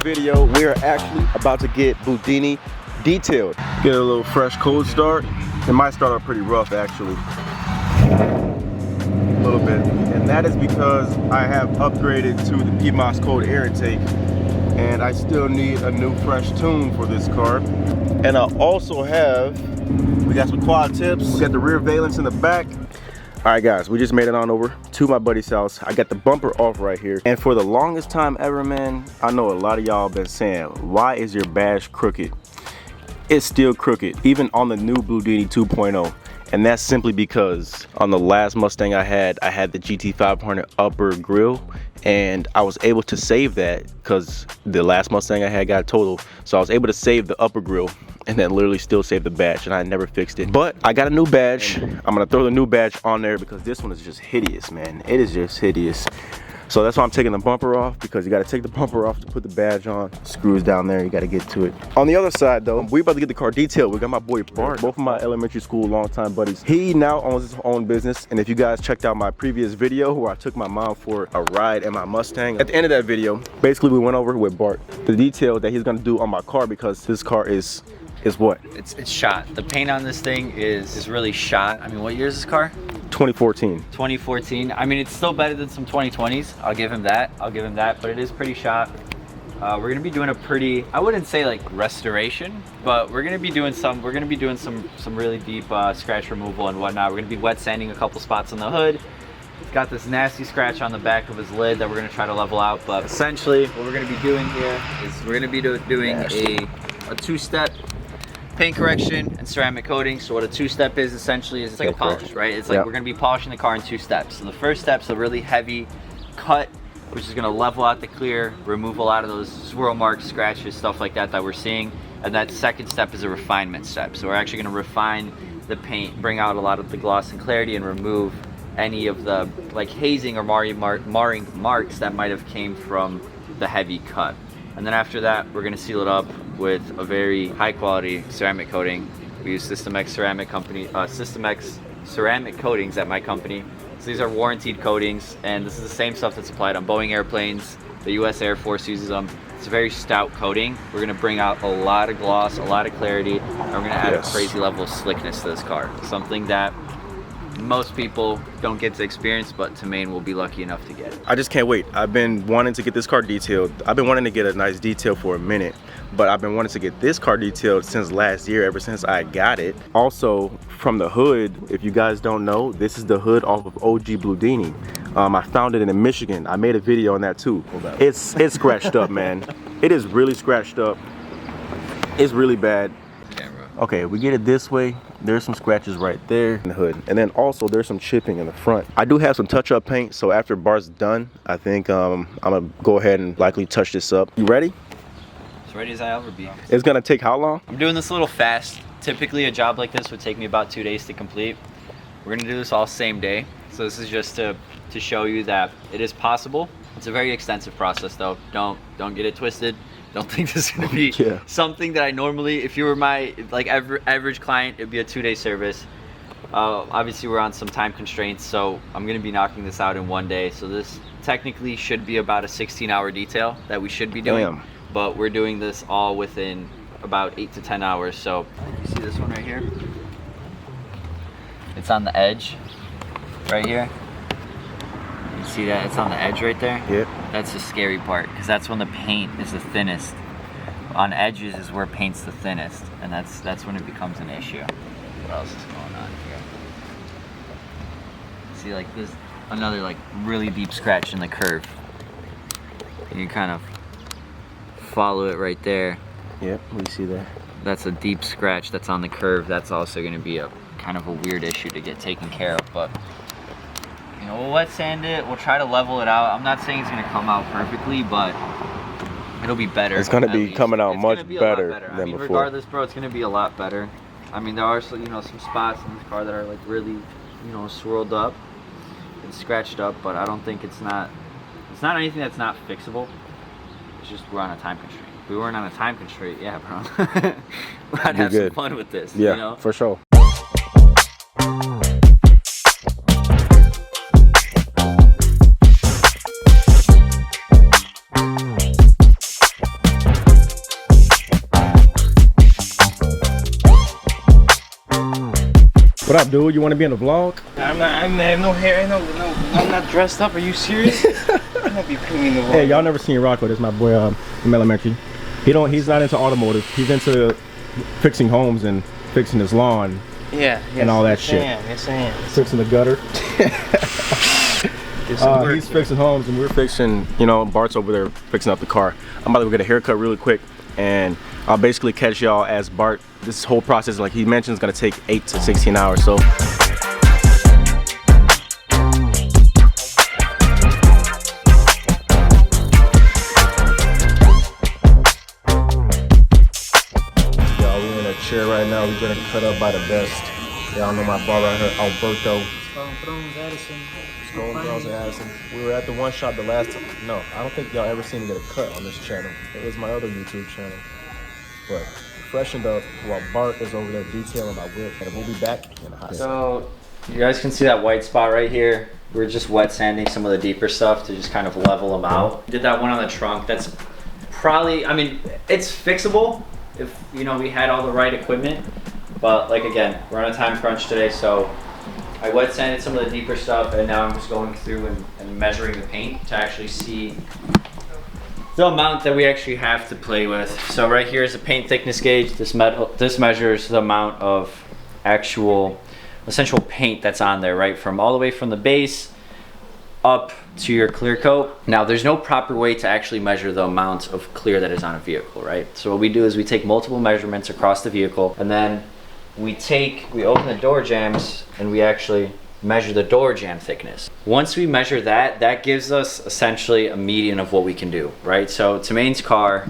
video, we are actually about to get Bludini detailed. Get a little fresh cold start. It might start out pretty rough actually. A little bit. And that is because I have upgraded to the PMOS cold air intake. And I still need a new fresh tune for this car. And I also have, we got some quad tips. We got the rear valence in the back. All right guys, we just made it on over to my buddy's house. I got the bumper off right here. And for the longest time ever, man, I know a lot of y'all been saying, why is your badge crooked? It's still crooked, even on the new Bludini 2.0. And that's simply because on the last Mustang I had the GT500 upper grille, and I was able to save that because the last Mustang I had got totaled. So I was able to save the upper grille and then literally still save the badge, and I never fixed it. But I got a new badge. I'm gonna throw the new badge on there because this one is just hideous, man. It is just hideous. So that's why I'm taking the bumper off, because you gotta take the bumper off to put the badge on. Screws down there, you gotta get to it. On the other side though, we about to get the car detailed. We got my boy Bart, both of my elementary school longtime buddies. He now owns his own business, and if you guys checked out my previous video where I took my mom for a ride in my Mustang, at the end of that video, basically we went over with Bart the detail that he's gonna do on my car, because his car is what? It's shot. The paint on this thing is really shot. I mean, what year is this car? 2014. 2014. I mean, it's still better than some 2020s. I'll give him that. But it is pretty shot. We're gonna be doing a pretty, I wouldn't say like restoration, but we're gonna be doing some really deep scratch removal and whatnot. We're gonna be wet sanding a couple spots on the hood. He's got this nasty scratch on the back of his lid that we're gonna try to level out. But essentially, what we're gonna be doing here is we're gonna be doing a two-step paint correction and ceramic coating. So what a two-step is essentially is it's like a polish, right? It's like we're gonna be polishing the car in two steps. So the first step's a really heavy cut, which is gonna level out the clear, remove a lot of those swirl marks, scratches, stuff like that we're seeing. And that second step is a refinement step. So we're actually gonna refine the paint, bring out a lot of the gloss and clarity, and remove any of the like hazing or marring marks that might have came from the heavy cut. And then after that, we're gonna seal it up with a very high quality ceramic coating. We use System X ceramic coatings at my company. So these are warranted coatings, and this is the same stuff that's applied on Boeing airplanes. The US Air Force uses them. It's a very stout coating. We're gonna bring out a lot of gloss, a lot of clarity, and we're gonna add a crazy level of slickness to this car. Something that most people don't get to experience, but Mannn will be lucky enough to get it. I just can't wait. I've been wanting to get this car detailed. I've been wanting to get a nice detail for a minute, but I've been wanting to get this car detailed since last year, ever since I got it. Also, from the hood, if you guys don't know, this is the hood off of OG Bludini. I found it in Michigan. I made a video on that too. It's scratched up, man. It is really scratched up. It's really bad. Okay, we get it this way. There's some scratches right there in the hood, and then also there's some chipping in the front. I do have some touch-up paint, so after Bart's done, I think I'm gonna go ahead and likely touch this up. You ready? As ready as I'll ever be. It's gonna take how long? I'm doing this a little fast. Typically a job like this would take me about 2 days to complete. We're gonna do this all same day. So this is just to show you that it is possible. It's a very extensive process though. Don't get it twisted. Don't think this is gonna be something that I normally, if you were my like average client, it'd be a 2-day service. Obviously we're on some time constraints, so I'm gonna be knocking this out in 1 day. So this technically should be about a 16-hour detail that we should be doing. But we're doing this all within about 8 to 10 hours. So you see this one right here? It's on the edge right here. You see that? It's on the edge right there? Yep. That's the scary part, because that's when the paint is the thinnest. On edges is where paint's the thinnest, and that's when it becomes an issue. What else is going on here? See, like this, another like really deep scratch in the curve. You can kind of follow it right there. Yep, we see that. That's a deep scratch that's on the curve. That's also going to be a kind of a weird issue to get taken care of, but you know, we'll wet sand it. We'll try to level it out. I'm not saying it's going to come out perfectly, but it'll be better. It's going to be coming out much better than before. Regardless, bro, it's going to be a lot better. I mean, there are some, some spots in this car that are like really, swirled up and scratched up, but I don't think it's not anything that's not fixable. It's just we're on a time constraint. If we weren't on a time constraint, yeah, bro, I'd have some fun with this. Yeah, for sure. dude. You want to be in the vlog? I'm not. I have no hair. No. I'm not dressed up. Are you serious? I'm not be putting me in the vlog. Hey, y'all never seen Rocco? That's my boy from elementary. He's not into automotive. He's into fixing homes and fixing his lawn. Yeah. And all that shit. Yes, I am. Fixing the gutter. He's fixing homes and we're fixing, you know, Bart's over there fixing up the car. I'm about to go get a haircut really quick and I'll basically catch y'all as Bart, this whole process, like he mentioned, is gonna take 8 to 16 hours. So y'all, we're in a chair right now. We're gonna cut up by the best. Y'all know my bar right here, Alberto. Skull Bros and Addison. We were at the one shop the last time. No, I don't think y'all ever seen me get a cut on this channel. It was my other YouTube channel. But freshened up while Bart is over there detailing my whip. And we'll be back in a hot second. So you guys can see that white spot right here. We're just wet sanding some of the deeper stuff to just kind of level them out. Did that one on the trunk. That's probably, I mean, it's fixable if, you know, we had all the right equipment. But like, again, we're on a time crunch today, so I wet sanded some of the deeper stuff, and now I'm just going through and measuring the paint to actually see the amount that we actually have to play with. So right here is a paint thickness gauge. This measures the amount of actual essential paint that's on there, right? From all the way from the base up to your clear coat. Now there's no proper way to actually measure the amount of clear that is on a vehicle, right? So what we do is we take multiple measurements across the vehicle, and then we open the door jambs and we actually measure the door jamb thickness. Once we measure that, that gives us essentially a median of what we can do, right? So Tamane's car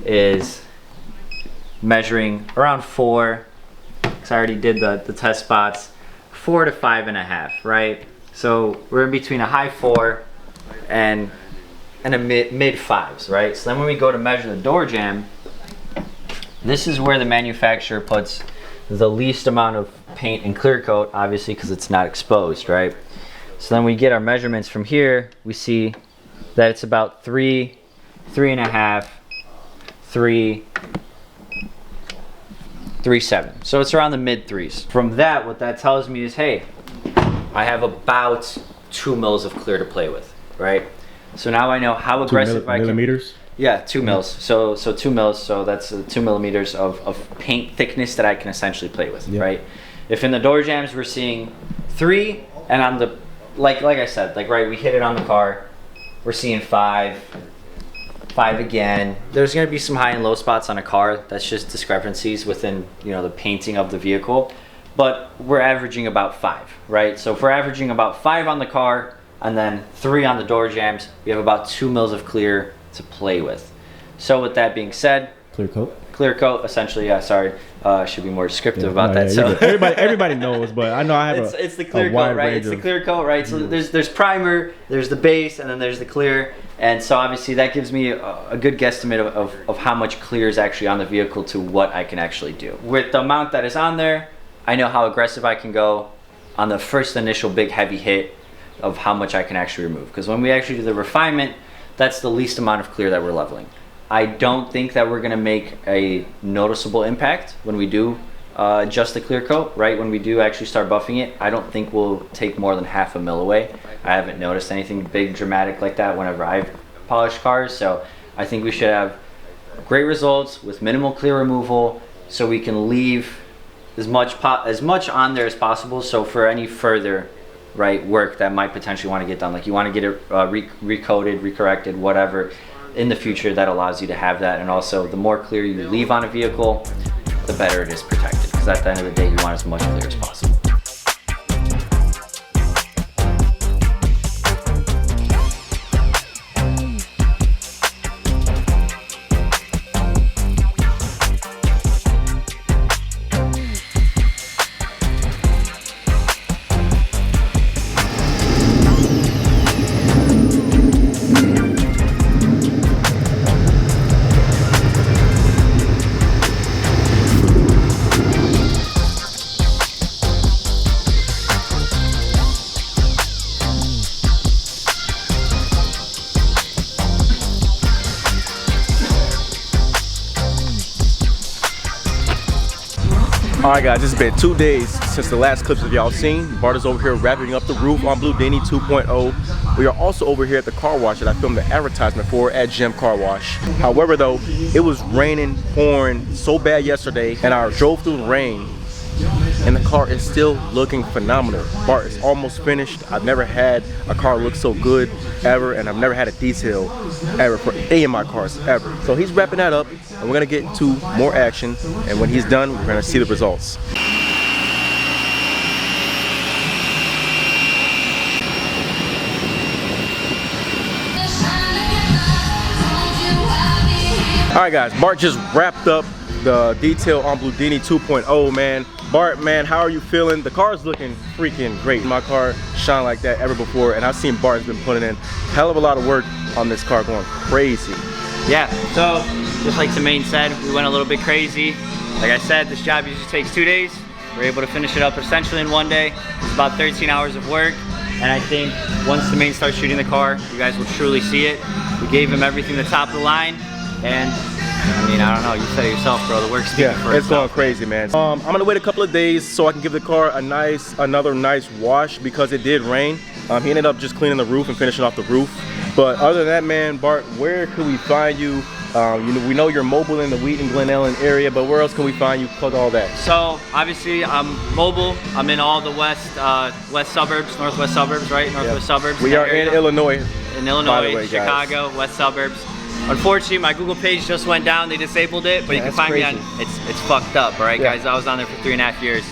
is measuring around 4, because I already did the test spots, 4 to 5.5, right? So we're in between a high 4 and a mid 5s, right? So then when we go to measure the door jamb, this is where the manufacturer puts the least amount of paint and clear coat, obviously, because it's not exposed, right? So then we get our measurements from here. We see that it's about 3, 3.5, 3, 3.7. So it's around the mid 3s. From that, what that tells me is, hey, I have about 2 mils of clear to play with, right? So now I know how aggressive I can. Millimeters? Yeah, 2 mils. So 2 mils. So that's 2 millimeters of paint thickness that I can essentially play with, right? If in the door jambs we're seeing 3, and on the like I said, like right, we hit it on the car, we're seeing 5 again. There's gonna be some high and low spots on a car. That's just discrepancies within, you know, the painting of the vehicle. But we're averaging about 5, right? So if we're averaging about 5 on the car and then 3 on the door jambs, we have about 2 mils of clear to play with. So with that being said, clear coat essentially, yeah, sorry, should be more descriptive about that. So everybody knows, but I know I have it's the clear coat, right? It's the clear coat, right? So there's primer, there's the base, and then there's the clear. And so obviously that gives me a good guesstimate of how much clear is actually on the vehicle to what I can actually do. With the amount that is on there, I know how aggressive I can go on the first initial big heavy hit of how much I can actually remove. Because when we actually do the refinement, that's the least amount of clear that we're leveling. I don't think that we're gonna make a noticeable impact when we do adjust the clear coat, right? When we do actually start buffing it, I don't think we'll take more than 0.5 mil away. I haven't noticed anything big dramatic like that whenever I've polished cars. So I think we should have great results with minimal clear removal, so we can leave as much on there as possible. So for any further work that might potentially want to get done, like you want to get it recoated, recorrected, whatever in the future, that allows you to have that. And also the more clear you leave on a vehicle, the better it is protected, because at the end of the day you want as much clear as possible. Alright guys, it's been 2 days since the last clips of y'all seen. Bart is over here wrapping up the roof on Bludini 2.0. We are also over here at the car wash that I filmed the advertisement for at Gym Car Wash. However though, it was raining, pouring so bad yesterday, and I drove through the rain and the car is still looking phenomenal. Bart is almost finished. I've never had a car look so good ever, and I've never had a detail ever for any of my cars ever. So he's wrapping that up, and we're gonna get into more action, and when he's done, we're gonna see the results. Alright guys, Bart just wrapped up the detail on Bludini 2.0, man. Bart, man, how are you feeling? The car's looking freaking great. My car shined like that ever before, and I've seen Bart's been putting in hell of a lot of work on this car, going crazy. Yeah, so just like Mannn said, we went a little bit crazy. Like I said, this job usually takes 2 days. We're able to finish it up essentially in 1 day. It's about 13 hours of work, and I think once Mannn starts shooting the car, you guys will truly see it. We gave him everything the top of the line, and I mean, I don't know, you said it yourself, bro, the work's speaking for itself. It's going crazy, man. I'm gonna wait a couple of days so I can give the car another nice wash, because it did rain. He ended up just cleaning the roof and finishing off the roof. But other than that, man, Bart, where can we find you? We know you're mobile in the Wheaton, Glen Ellen area, but where else can we find you? Plug all that. So obviously I'm mobile. I'm in all the west suburbs, northwest suburbs, right? Northwest suburbs. We are in Illinois. In Illinois, by the way, Chicago, west suburbs. Unfortunately, my Google page just went down. They disabled it, but you can find me on. It's fucked up, all right, guys. I was on there for 3.5 years.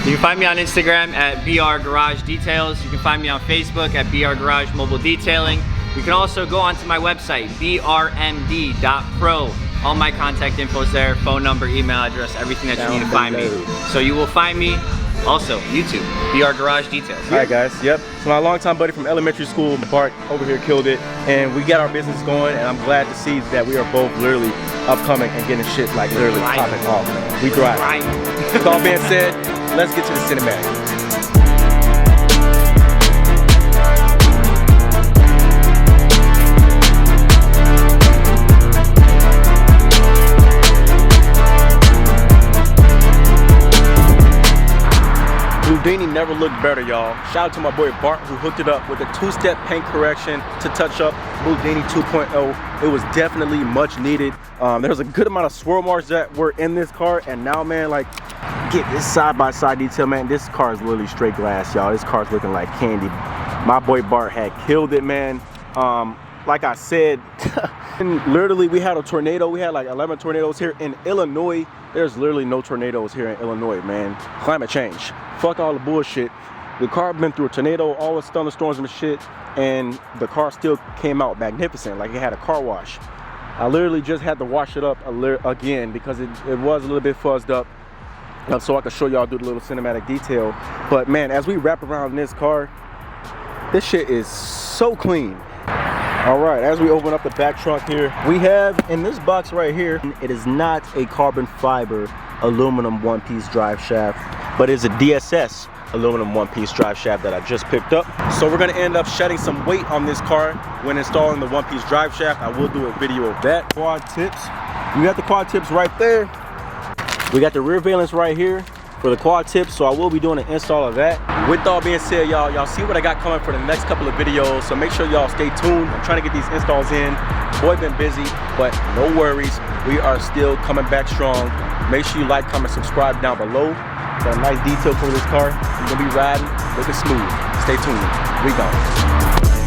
You can find me on Instagram at BRGarageDetails. You can find me on Facebook at BRGarage Mobile Detailing. You can also go onto my website, brmd.pro. All my contact info is there, phone number, email address, everything that you need to find me. So you will find me. Also, YouTube, BRGarage Details. All right, guys. Yep. So my longtime buddy from elementary school, Bart, over here killed it, and we got our business going. And I'm glad to see that we are both literally upcoming and getting shit like literally popping off. We thrive. With all being said, let's get to the cinematic. Bludini never looked better, y'all. Shout out to my boy Bart, who hooked it up with a 2-step paint correction to touch up Bludini 2.0. It was definitely much needed. There was a good amount of swirl marks that were in this car, and now, man, like, get this side-by-side detail, man. This car is literally straight glass, y'all. This car's looking like candy. My boy Bart had killed it, man. Like I said, literally we had a tornado. We had like 11 tornadoes here in Illinois. There's literally no tornadoes here in Illinois, man. Climate change. Fuck all the bullshit. The car been through a tornado, all the thunderstorms and shit, and the car still came out magnificent, like it had a car wash. I literally just had to wash it up again because it was a little bit fuzzed up, so I could show y'all do the little cinematic detail. But man, as we wrap around this car, this shit is so clean. All right, as we open up the back trunk here, we have in this box right here, it is not a carbon fiber aluminum one-piece drive shaft, but it's a DSS aluminum one-piece drive shaft that I just picked up. So we're gonna end up shedding some weight on this car when installing the one-piece drive shaft. I will do a video of that. Quad tips, we got the quad tips right there. We got the rear valence right here for the quad tips, so I will be doing an install of that. With all being said, y'all see what I got coming for the next couple of videos, so make sure y'all stay tuned. I'm trying to get these installs in. Boy, been busy, but no worries, we are still coming back strong. Make sure you like, comment, subscribe down below. Got a nice detail for this car. You're gonna be riding, looking smooth. Stay tuned. We gone.